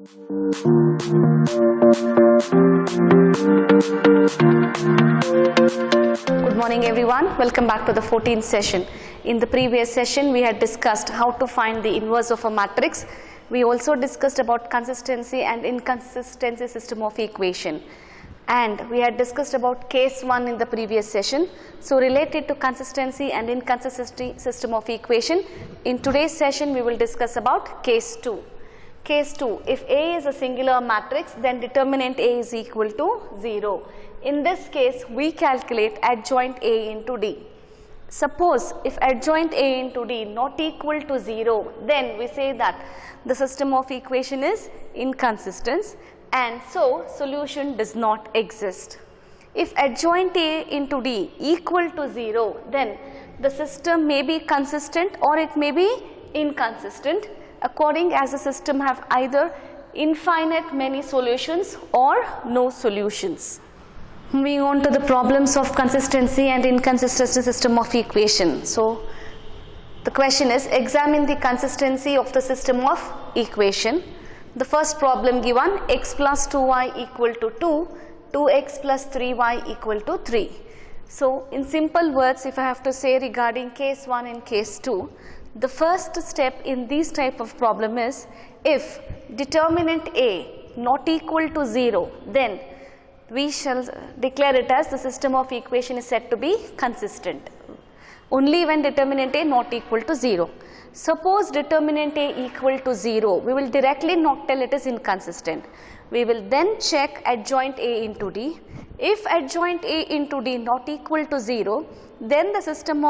Good morning everyone, welcome back to the 14th session. In the previous session we had discussed how to find the inverse of a matrix. We also discussed about consistency and inconsistency system of equation. And we had discussed about case 1 in the previous session. So related to consistency and inconsistency system of equation, in today's session we will discuss about case 2. Case 2, if A is a singular matrix, then determinant A is equal to 0. In this case, we calculate adjoint A into D. Suppose if adjoint A into D not equal to 0, then we say that the system of equation is inconsistent and so solution does not exist. If adjoint A into D equal to 0, then the system may be consistent or it may be inconsistent, according as the system have either infinite many solutions or no solutions. Moving on to the problems of consistency and inconsistency system of equation. So the question is, examine the consistency of the system of equation. The first problem given, x plus 2y equal to 2, 2x plus 3y equal to 3. So in simple words, if I have to say regarding case 1 and case 2, the first step in this type of problem is, if determinant A not equal to 0, then we shall declare it as the system of equation is said to be consistent. Only when determinant A not equal to 0. Suppose determinant A equal to 0, we will directly not tell it is inconsistent. We will then check adjoint A into D. If adjoint A into D not equal to 0, then the system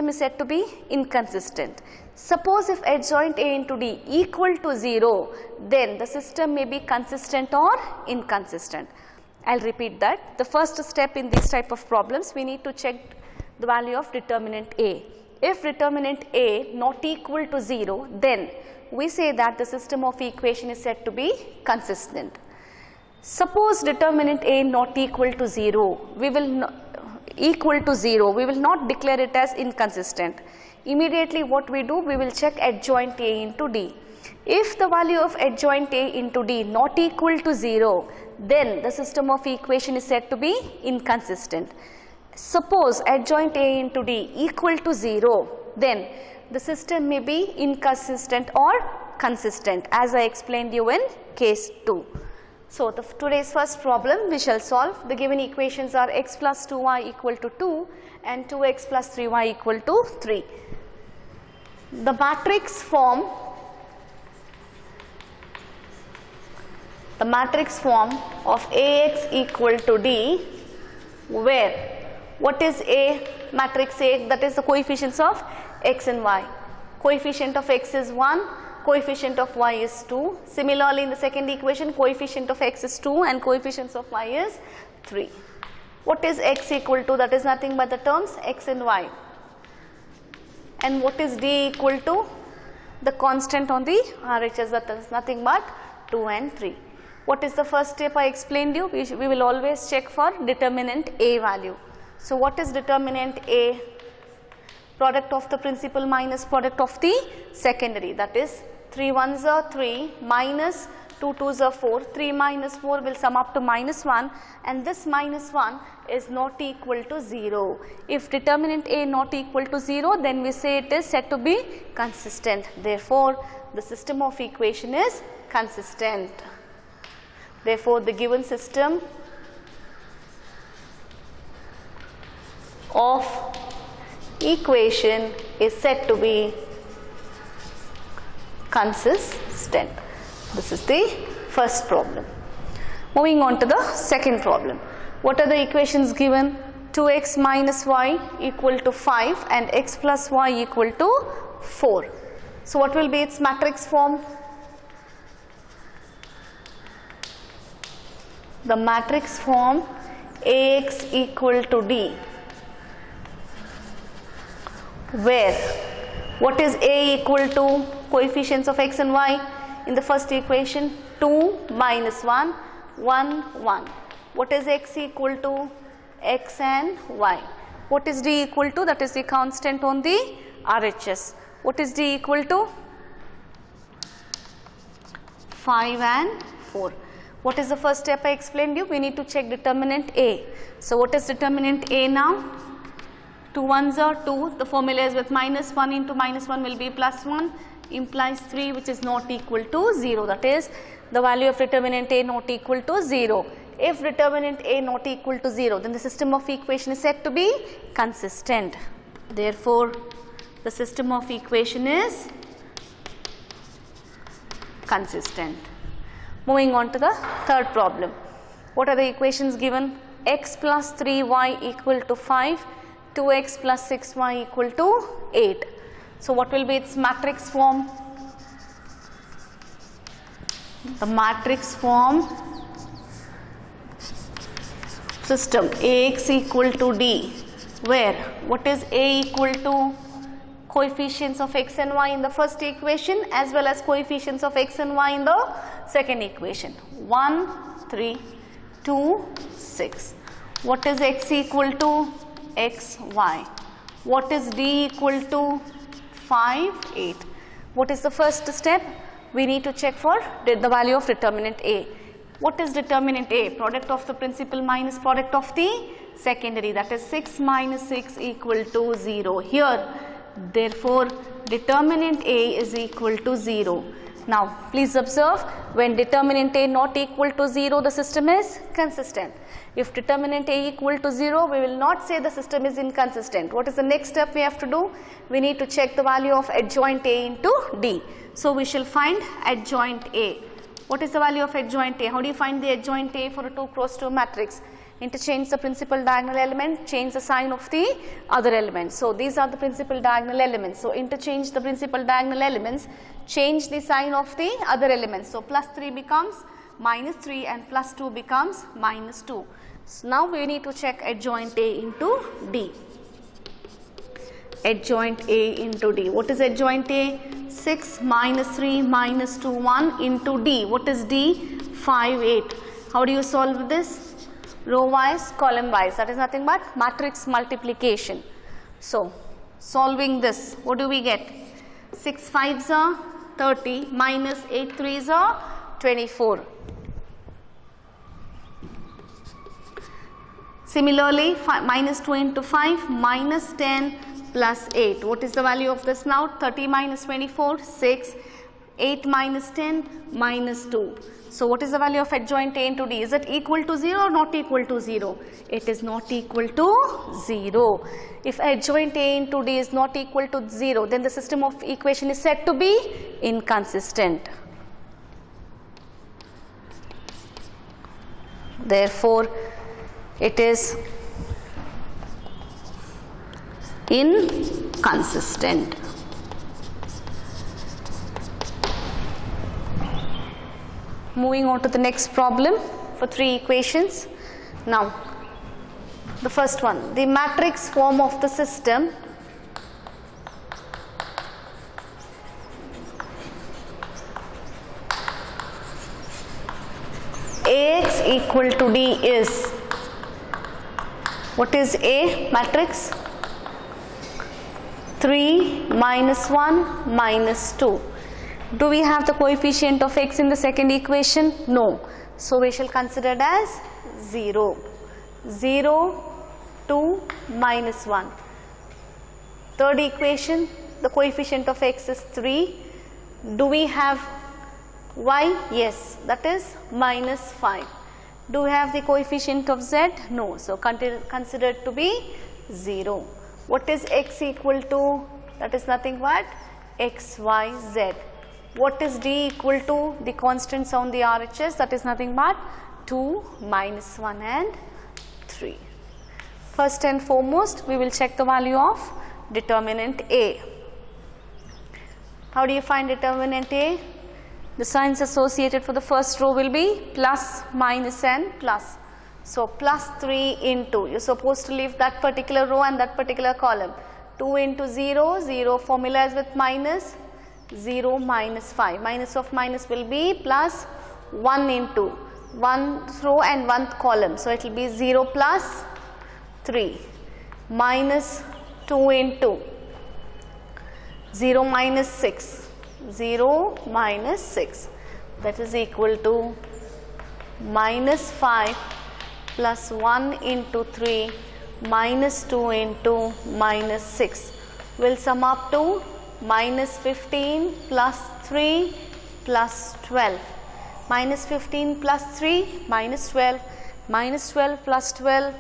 is said to be inconsistent. Suppose if adjoint A into D equal to 0, then the system may be consistent or inconsistent. I'll repeat that. The first step in these type of problems, we need to check the value of determinant A. If determinant A not equal to 0, then we say that the system of equation is said to be consistent. Suppose determinant A not equal to 0, we will not declare it as inconsistent. Immediately what we do, we will check adjoint A into D. If the value of adjoint A into D not equal to 0, then the system of equation is said to be inconsistent. Suppose adjoint A into D equal to 0, then the system may be inconsistent or consistent, as I explained you in case 2. So today's first problem we shall solve. The given equations are x plus 2y equal to 2 and 2x plus 3y equal to 3. The matrix form of Ax equal to D, where what is A, matrix A, that is the coefficients of x and y. Coefficient of x is 1, coefficient of y is 2. Similarly, in the second equation, coefficient of x is 2 and coefficients of y is 3. What is x equal to? That is nothing but the terms x and y. And what is d equal to? The constant on the RHS, that is nothing but 2 and 3. What is the first step I explained you? We will always check for determinant A value. So what is determinant A? Product of the principal minus product of the secondary, that is 3 1s are 3 minus 2 2s are 4, 3 minus 4 will sum up to minus 1 and this minus 1 is not equal to 0. If determinant A not equal to 0, then we say it is said to be consistent. Therefore, the system of equation is consistent. Therefore, the given system of equation is said to be consistent. This is the first problem. Moving on to the second problem. What are the equations given? 2x minus y equal to 5 and x plus y equal to 4. So what will be its matrix form? The matrix form Ax equal to D, where what is A equal to? Coefficients of x and y. In the first equation, 2 minus 1, 1, 1. What is x equal to? X and y. What is d equal to? That is the constant on the RHS. What is d equal to? 5 and 4. What is the first step I explained you? We need to check determinant A. So what is determinant A now? 2 ones are 2. The formula is with minus 1 into minus 1 will be plus 1, implies 3, which is not equal to 0. That is the value of determinant A not equal to 0. If determinant A not equal to 0, then the system of equation is said to be consistent. Therefore, the system of equation is consistent. Moving on to the third problem. What are the equations given? X plus 3y equal to 5, 2x plus 6y equal to 8. So what will be its matrix form? The matrix form system Ax equal to D, where what is A equal to coefficients of x and y in the first equation as well as coefficients of x and y in the second equation. 1, 3, 2, 6. What is x equal to? X, y. What is D equal to? 5, 8. What is the first step? We need to check for the value of determinant A. What is determinant A? Product of the principal minus product of the secondary, that is 6 minus 6 equal to 0 here. Therefore, determinant A is equal to 0. Now, please observe, when determinant A not equal to 0, the system is consistent. If determinant A equal to 0, we will not say the system is inconsistent. What is the next step we have to do? We need to check the value of adjoint A into D. So, we shall find adjoint A. What is the value of adjoint A? How do you find the adjoint A for a 2 cross 2 matrix? Interchange the principal diagonal element, change the sign of the other element. So, these are the principal diagonal elements. So, interchange the principal diagonal elements, change the sign of the other elements. So, plus 3 becomes minus 3 and plus 2 becomes minus 2. So, now we need to check adjoint A into D. Adjoint A into D. What is adjoint A? 6 minus 3 minus 2, 1 into D. What is D? 5, 8. How do you solve this? Row wise, column wise. That is nothing but matrix multiplication. So, solving this, what do we get? 6 5s are 30 minus 8 3s are 24. Similarly, minus 2 into 5 minus 10 plus 8. What is the value of this now? 30 minus 24, 6. 8 minus 10 minus 2. So, what is the value of adjoint A into D? Is it equal to 0 or not equal to 0? It is not equal to 0. If adjoint A into D is not equal to 0, then the system of equation is said to be inconsistent. Therefore, it is inconsistent. Moving on to the next problem for 3 equations. Now, the first one, the matrix form of the system Ax equal to D is, what is A matrix? 3 minus 1 minus 2. Do we have the coefficient of x in the second equation? No. So, we shall consider it as 0. 0, 2, minus 1. Third equation, the coefficient of x is 3. Do we have y? Yes, that is minus 5. Do we have the coefficient of z? No. So, consider it to be 0. What is x equal to? That is nothing but x, y, z. What is D equal to? The constants on the RHS, that is nothing but 2, minus 1 and 3. First and foremost, we will check the value of determinant A. How do you find determinant A? The signs associated for the first row will be plus, minus and plus. So, plus 3 into, you are supposed to leave that particular row and that particular column. 2 into 0, 0 formula is with minus, 0 minus 5. Minus of minus will be plus 1 into 1 row and 1 column. So, it will be 0 plus 3 minus 2 into 0 minus 6. 0 minus 6 that is equal to minus 5 plus 1 into 3 minus 2 into minus 6 will sum up to minus 15 plus 3 plus 12. Minus 15 plus 3 minus 12, minus 12 plus 12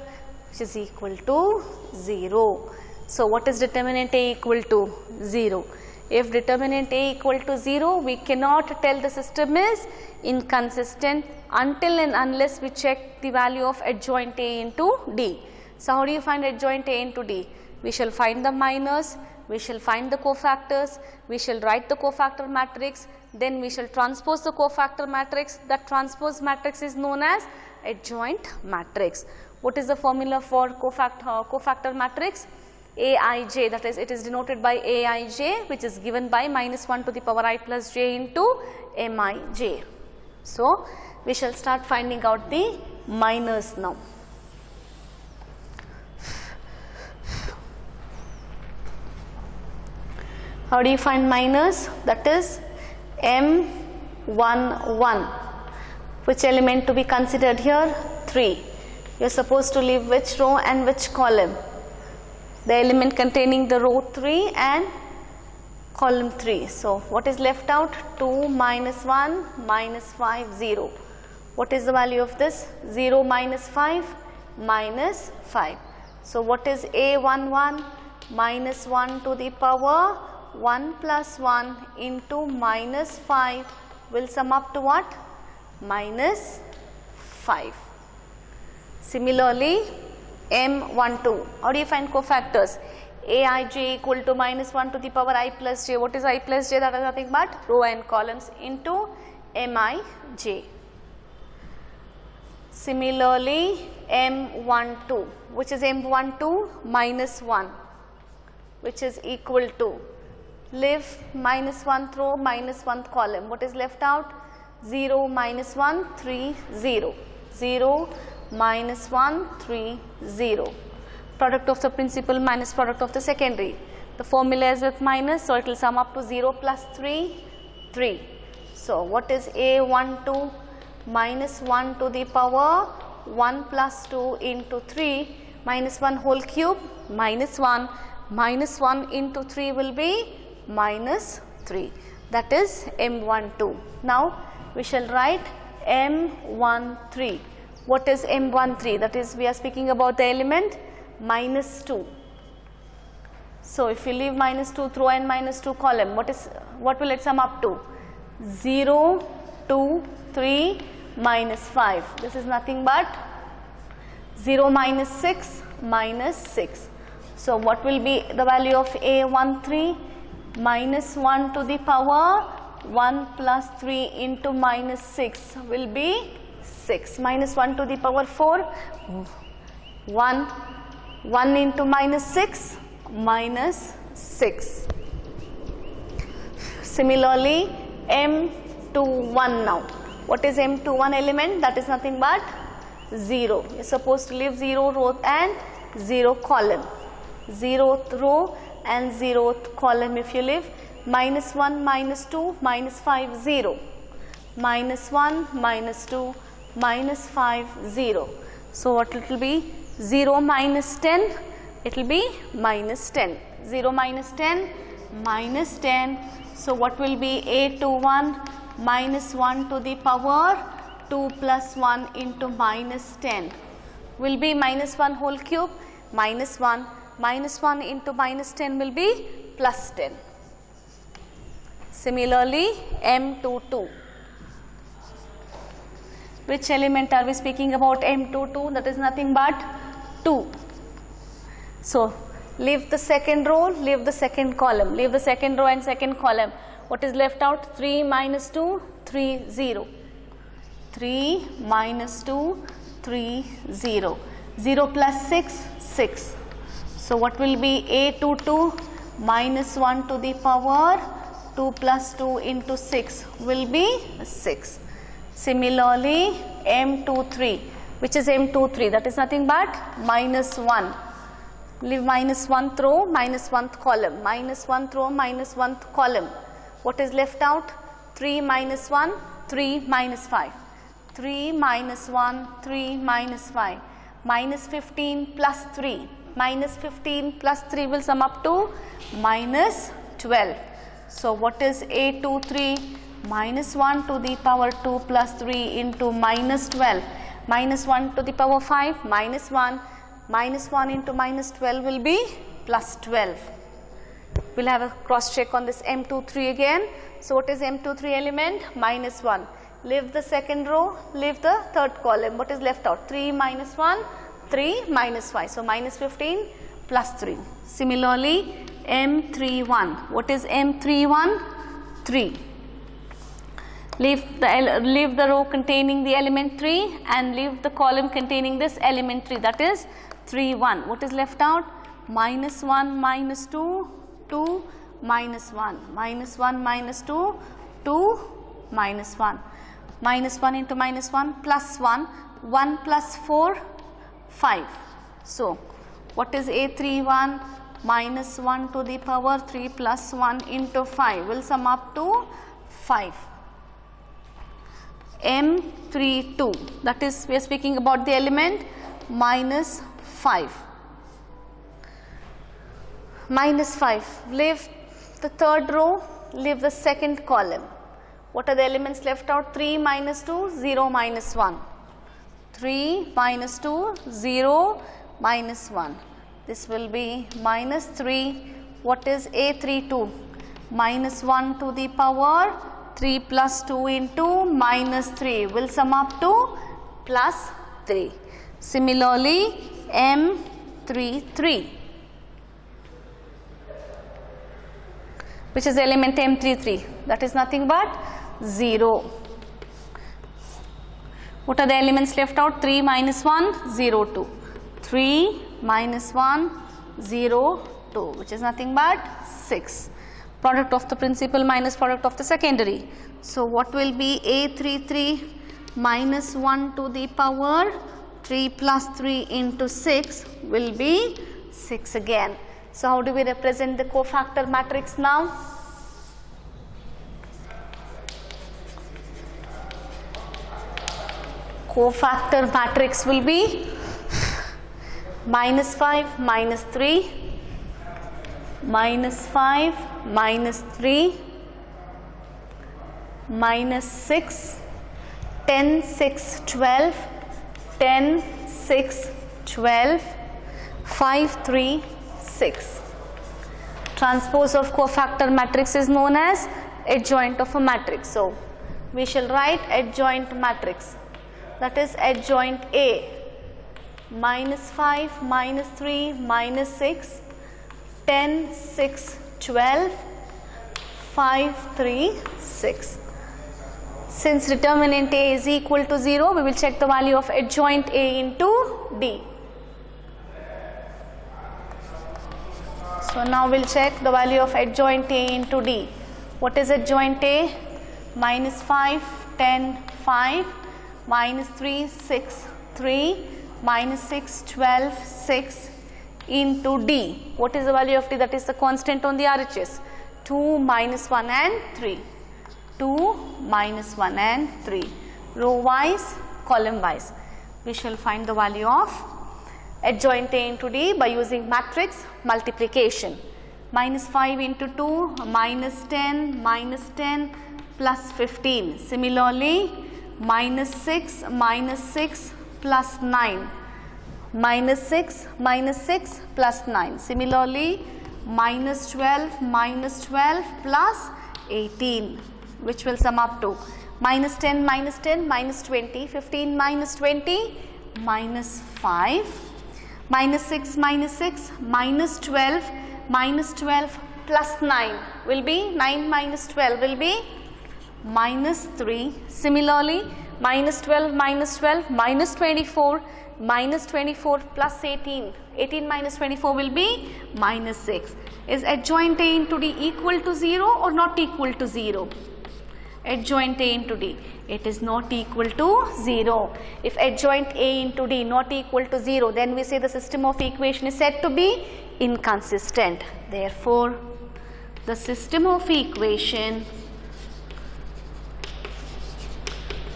which is equal to 0. So what is determinant A equal to? 0. If determinant A equal to 0, we cannot tell the system is inconsistent until and unless we check the value of adjoint A into D. So how do you find adjoint A into D? We shall find the minors, we shall find the cofactors, we shall write the cofactor matrix, then we shall transpose the cofactor matrix. That transpose matrix is known as adjoint matrix. What is the formula for cofactor matrix? Aij, that is, it is denoted by Aij, which is given by minus 1 to the power I plus j into Mij. So we shall start finding out the minors now. How do you find minors? That is M11. Which element to be considered here? 3. You are supposed to leave which row and which column? The element containing the row 3 and column 3. So what is left out? 2 minus 1 minus 5, 0. What is the value of this? 0 minus 5 minus 5. So what is A11? Minus 1 to the power 1 plus 1 into minus 5 will sum up to what? Minus 5. Similarly, M12. How do you find cofactors? Aij equal to minus 1 to the power I plus j. What is I plus j? That is nothing but row and columns into Mij. Similarly, M12. Which is M12? Minus 1. Which is equal to, leave minus 1th row, minus 1th column. What is left out? 0 minus 1, 3, 0. 0 minus 1, 3, 0. Product of the principal minus product of the secondary. The formula is with minus, so it will sum up to 0 plus 3, 3. So what is A12? Minus 1 to the power 1 plus 2 into 3 minus 1 whole cube minus 1 minus 1 into 3 will be minus 3. That is M12. Now we shall write M13. What is M13? That is, we are speaking about the element minus 2. So if we leave minus 2th row and minus 2 column, what will it sum up to? 0, 2, 3, minus 5. This is nothing but 0 minus 6 minus 6. So what will be the value of A13? Minus 1 to the power 1 plus 3 into minus 6 will be 6. Minus 1 to the power 4, 1. 1 into minus 6, minus 6. Similarly, M21 now. What is M21 element? That is nothing but 0. You are supposed to leave 0 row and 0 column. 0th row and 0th column if you leave. Minus 1, minus 2, minus 5, 0. Minus 1, minus 2, minus 5, 0. So what it will be? 0 minus 10, it will be minus 10. 0 minus 10, minus 10. So what will be A21? Minus 1 to the power 2 plus 1 into minus 10 will be minus 1 whole cube minus 1. Minus 1 into minus 10 will be plus 10. Similarly, M22. Which element are we speaking about? M22, that is nothing but 2. So leave the second row, leave the second column, leave the second row and second column. What is left out? 3 minus 2, 3, 0. 3 minus 2, 3, 0. 0 plus 6, 6. So what will be A22? Minus 1 to the power 2 plus 2 into 6 will be 6. Similarly, M23. Which is M23? That is nothing but minus 1. Leave minus 1th row, minus 1th column. Minus 1th row, minus 1th column. What is left out? 3 minus 1, 3 minus 5. 3 minus 1, 3 minus 5. Minus 15 plus 3. Minus 15 plus 3 will sum up to minus 12. So what is 823? Minus 1 to the power 2 plus 3 into minus 12. Minus 1 to the power 5, minus 1. Minus 1 into minus 12 will be plus 12. We'll have a cross check on this M23 again. So what is M23 element? Minus 1. Leave the second row, leave the third column. What is left out? 3 minus 1, 3 minus 5. So minus 15 plus 3. Similarly, M31. What is M31? 3. Leave the row containing the element 3 and leave the column containing this element 3, that is 3, 1. What is left out? Minus 1, minus 2, 2, minus 1. Minus 1, minus 2, 2, minus 1. Minus 1 into minus 1, plus 1. 1 plus 4, 5. So, what is A31? Minus 1 to the power 3 plus 1 into 5 will sum up to 5. M32, that is, we are speaking about the element minus 5. Minus 5, leave the third row, leave the second column. What are the elements left out? 3 minus 2, 0 minus 1. 3 minus 2, 0 minus 1. This will be minus 3. What is A32? Minus 1 to the power 3 plus 2 into minus 3 will sum up to plus 3. Similarly, M33, which is the element M33, that is nothing but 0. What are the elements left out? 3 minus 1, 0, 2. 3 minus 1, 0, 2, which is nothing but 6. Product of the principal minus product of the secondary. So what will be A33 minus 1 to the power 3 plus 3 into 6 will be 6 again. So how do we represent the cofactor matrix now? Cofactor matrix will be minus 5, minus 3, minus 5, minus 3, minus 6, 10, 6, 12, 10, 6, 12, 5, 3, 6. Transpose of cofactor matrix is known as adjoint of a matrix. So, we shall write adjoint matrix, that is adjoint A, minus 5, minus 3, minus 6, 10, 6, 12, 5, 3, 6. Since determinant A is equal to 0, we will check the value of adjoint A into D. So now we will check the value of adjoint A into D. What is adjoint A? Minus 5, 10, 5, minus 3, 6, 3, minus 6, 12, 6 into D. What is the value of D? That is the constant on the RHS. 2, minus 1 and 3. 2, minus 1 and 3. Row wise, column wise. We shall find the value of adjoint A into D by using matrix multiplication. Minus 5 into 2, minus 10, plus 15. Similarly, minus 6 plus 9. Minus 6 plus 9. Similarly, minus 12 plus 18, which will sum up to minus 10, minus 20, 15 minus 20, minus 5, minus 6, minus 12 plus 9 will be 9 minus 12 will be minus 3. Similarly, minus 12, minus 24, minus 24 plus 18, 18 minus 24 will be minus 6. Is adjoint A into D equal to 0 or not equal to 0? Adjoint A into D, it is not equal to 0. If adjoint A into D not equal to 0, then we say the system of equation is said to be inconsistent. Therefore, the system of equation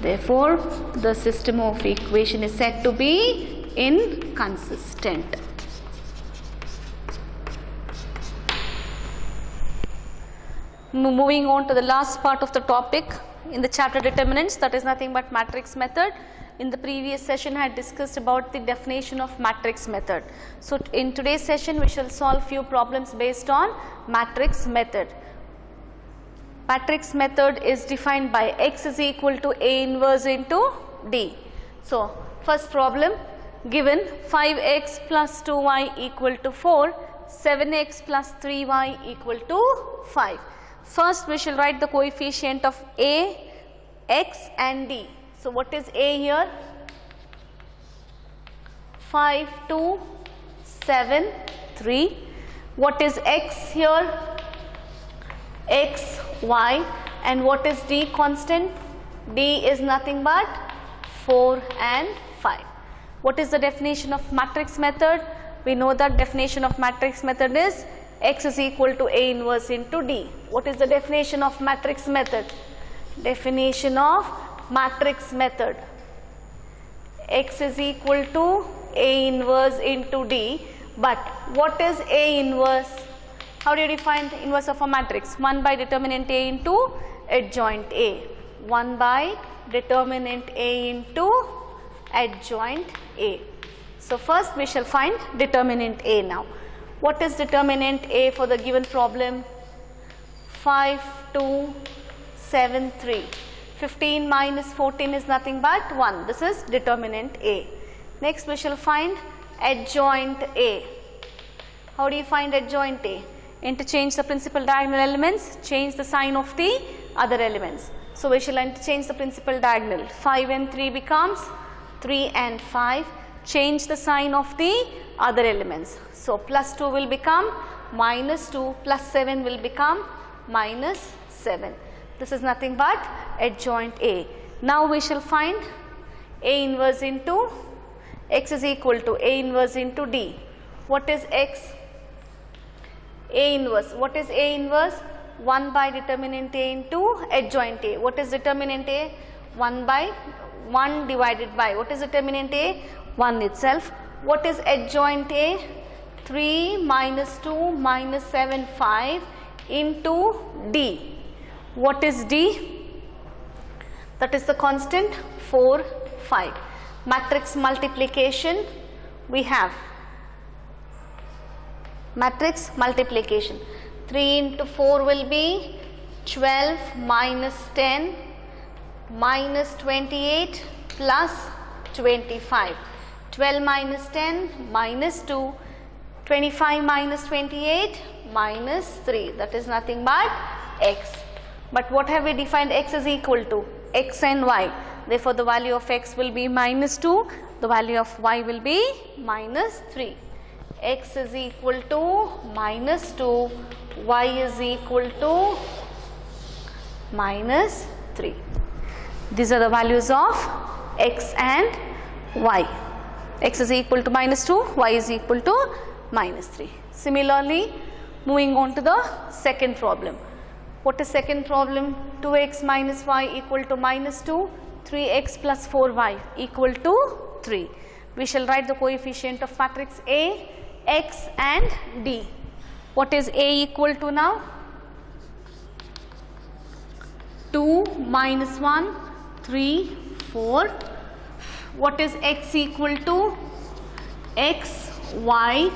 Therefore, the system of equation is said to be inconsistent. Moving on to the last part of the topic in the chapter determinants, that is nothing but matrix method. In the previous session I had discussed about the definition of matrix method. So in today's session we shall solve few problems based on matrix method. Matrix method is defined by x is equal to A inverse into D. So first problem, given 5x plus 2y equal to 4, 7x plus 3y equal to 5. First we shall write the coefficient of A, x and D. So what is A here? 5, 2, 7, 3. What is x here? X, y. And what is D constant? D is nothing but 4 and 5. What is the definition of matrix method? We know that definition of matrix method is x is equal to A inverse into D. What is the definition of matrix method? Definition of matrix method, x is equal to A inverse into D. But what is A inverse? How do you define the inverse of a matrix? 1 by determinant A into adjoint A. 1 by determinant A into adjoint A. So first we shall find determinant A now. What is determinant A for the given problem? 5, 2, 7, 3. 15 minus 14 is nothing but 1. This is determinant A. Next we shall find adjoint A. How do you find adjoint A? Interchange the principal diagonal elements, change the sign of the other elements. So we shall interchange the principal diagonal. 5 and 3 becomes 3 and 5. Change the sign of the other elements. So plus 2 will become minus 2, plus 7 will become minus 7. This is nothing but adjoint A. Now we shall find A inverse into x is equal to A inverse into D. What is x? A inverse. What is A inverse? 1 by determinant A into adjoint A. What is determinant A? 1 by 1 divided by. What is determinant A? 1 itself. What is adjoint A? 3 minus 2 minus 7, 5 into D. What is D? That is the constant 4, 5. Matrix multiplication, we have matrix multiplication. 3 into 4 will be 12 minus 10 minus 28 plus 25. 12 minus 10 minus 2, 25 minus 28 minus 3. That is nothing but x. But what have we defined x is equal to? X and y. Therefore, the value of x will be minus 2, the value of y will be minus 3. X is equal to minus 2, y is equal to minus 3. These are the values of x and y. X is equal to minus 2, y is equal to minus 3. Similarly, moving on to the second problem. What is second problem? 2x minus y equal to minus 2, 3x plus 4y equal to 3. We shall write the coefficient of matrix A, x and D. What is A equal to now? 2 minus 1, 3, 4. What is x equal to? X, y.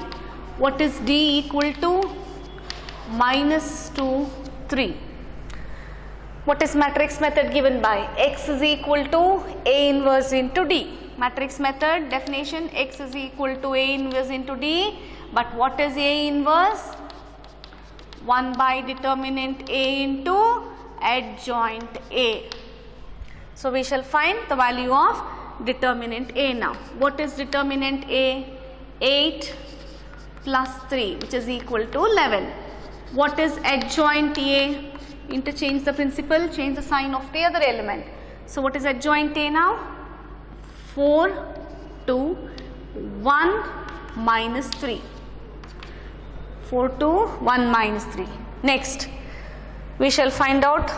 What is D equal to? Minus 2, 3. What is matrix method given by? X is equal to A inverse into D. Matrix method definition, x is equal to A inverse into D. But what is A inverse? 1 by determinant A into adjoint A. So we shall find the value of determinant A now. What is determinant A? 8 plus 3, which is equal to 11. What is adjoint A? Interchange the principal, change the sign of the other element. So what is adjoint A now? 4, 2, 1 minus 3. 4, 2, 1 minus 3. Next, we shall find out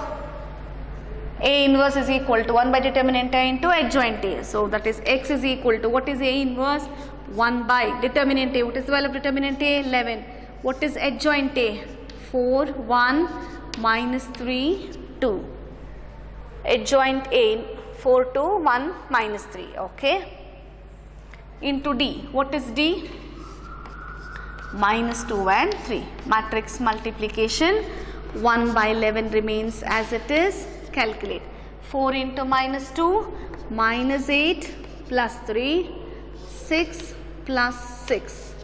A inverse is equal to 1 by determinant A into adjoint A. So that is x is equal to, what is A inverse? 1 by determinant A. What is the value of determinant A? 11. What is adjoint A? 4, 1, minus 3, 2. Adjoint A, 4, 2, 1, minus 3. Okay. Into D. What is D? Minus 2 and 3. Matrix multiplication. 1 by 11 remains as it is. Calculate. 4 into minus 2, minus 8 plus 3, 6 plus 6.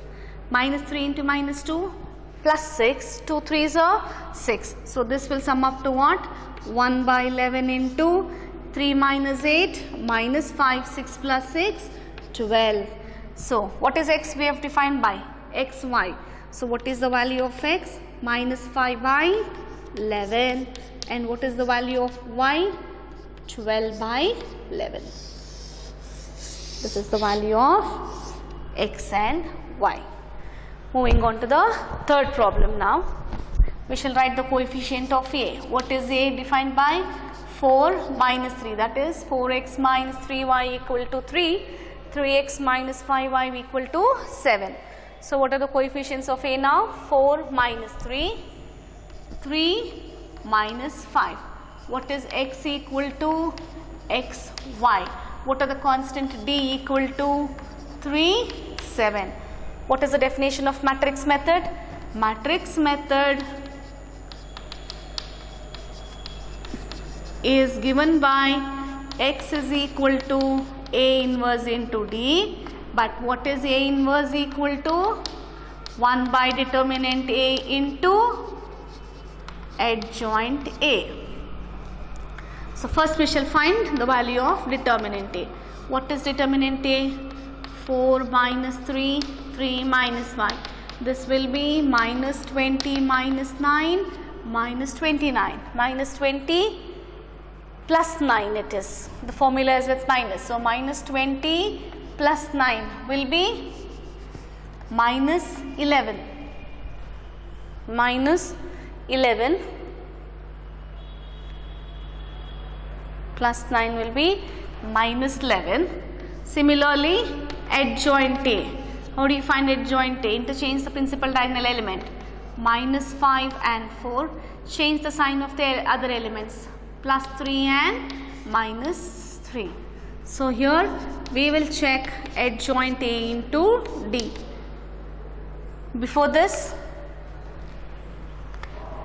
Minus 3 into minus 2 plus 6, 2 3s are 6. So this will sum up to what? 1 by 11 into 3 minus 8 minus 5, 6 plus 6, 12. So what is x we have defined by? xy. So what is the value of x? Minus 5 by 11. And what is the value of y? 12 by 11. This is the value of x and y. Moving on to the third problem now. We shall write the coefficient of a. What is a defined by? 4 minus 3. That is 4x minus 3y equal to 3. 3x minus 5y equal to 7. So what are the coefficients of a now? 4 minus 3. 3 minus 5. What is x equal to? X, y. What are the constant d equal to? 3, 7. What is the definition of matrix method? Matrix method is given by x is equal to A inverse into D. But what is A inverse equal to? 1 by determinant A into adjoint A. So first we shall find the value of determinant A. What is determinant A? 4 minus 3, 3 minus 1. This will be minus 20 minus 9, minus 29. Minus 20 plus 9 it is. The formula is with minus. So minus 20 plus 9 will be minus 11. Minus 11 plus 9 will be minus 11. Similarly, adjoint A. How do you find adjoint A? Interchange the principal diagonal element. Minus 5 and 4. Change the sign of the other elements. Plus 3 and minus 3. So here we will check adjoint A into D. Before this,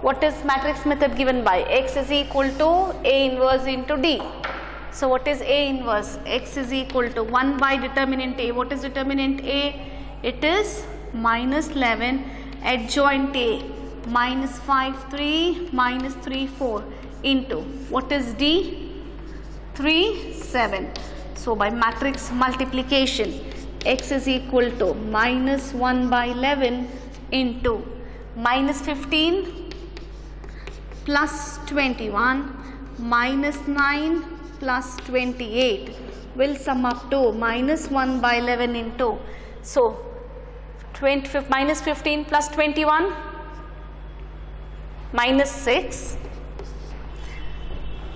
what is matrix method given by? X is equal to A inverse into D. So what is A inverse? X is equal to 1 by determinant A. What is determinant A? It is minus 11. Adjoint A, minus 5, 3, minus 3, 4 into, what is D? 3, 7. So by matrix multiplication, X is equal to minus 1 by 11 into minus 15 plus 21 minus 9 plus 28 will sum up to minus 1 by 11 into, so minus 15 plus 21 minus 6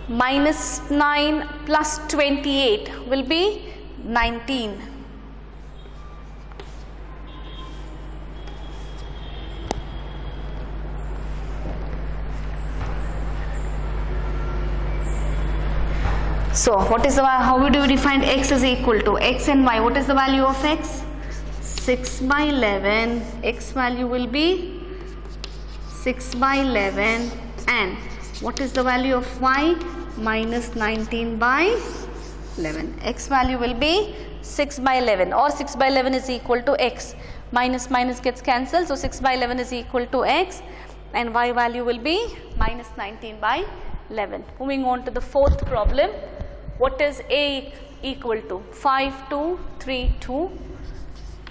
minus 9 plus 28 will be 19. So what is the, how do we define x is equal to x and y? What is the value of x? 6 by 11. X value will be 6 by 11 and what is the value of y? Minus 19 by 11. X value will be 6 by 11 or 6 by 11 is equal to x. Minus minus gets cancelled. So 6 by 11 is equal to x and y value will be minus 19 by 11. Moving on to the fourth problem. What is A equal to? 5, 2, 3, 2.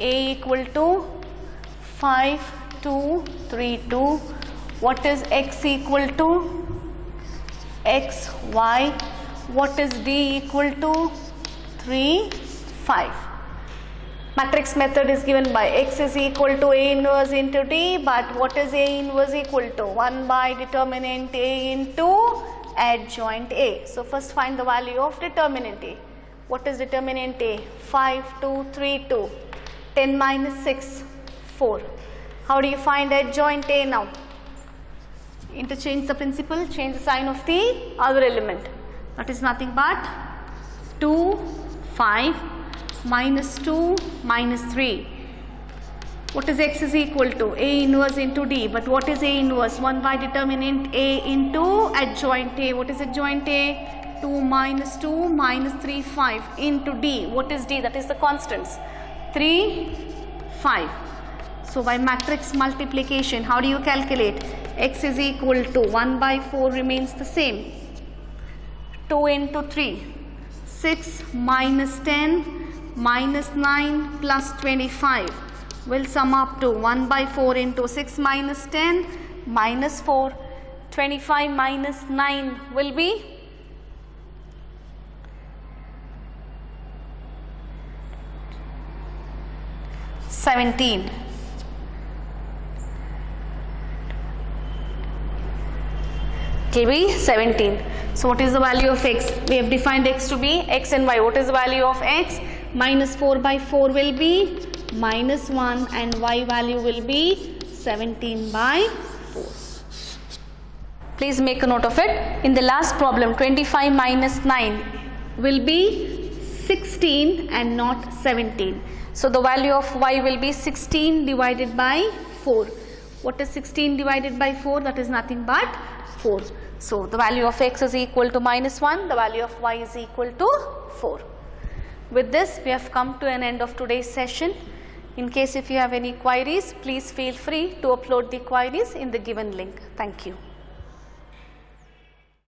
A equal to 5, 2, 3, 2. What is x equal to? X, y. What is D equal to? 3, 5. Matrix method is given by x is equal to A inverse into D, but what is A inverse equal to? 1 by determinant A into adjoint A. So first find the value of determinant A. What is determinant A? 5, 2, 3, 2. 10 minus 6, 4. How do you find adjoint A now? Interchange the principal, change the sign of the other element. That is nothing but 2, 5, minus 2, minus 3. What is x is equal to? A inverse into D. But what is A inverse? 1 by determinant A into adjoint A. What is adjoint A? 2 minus 2 minus 3, 5 into D. What is D? That is the constants. 3, 5. So by matrix multiplication, how do you calculate? X is equal to 1 by 4 remains the same. 2 into 3. 6 minus 10 minus 9 plus 25 will sum up to 1 by 4 into 6 minus 10 minus 4. 25 minus 9 will be 17. It will be 17. So what is the value of x? We have defined x to be x and y. What is the value of x? Minus 4 by 4 will be minus 1 and y value will be 17 by 4. Please make a note of it. In the last problem, 25 minus 9 will be 16 and not 17. So the value of y will be 16 divided by 4. What is 16 divided by 4? That is nothing but 4. So the value of x is equal to minus 1. The value of y is equal to 4. With this, we have come to an end of today's session. In case if you have any queries, please feel free to upload the queries in the given link. Thank you.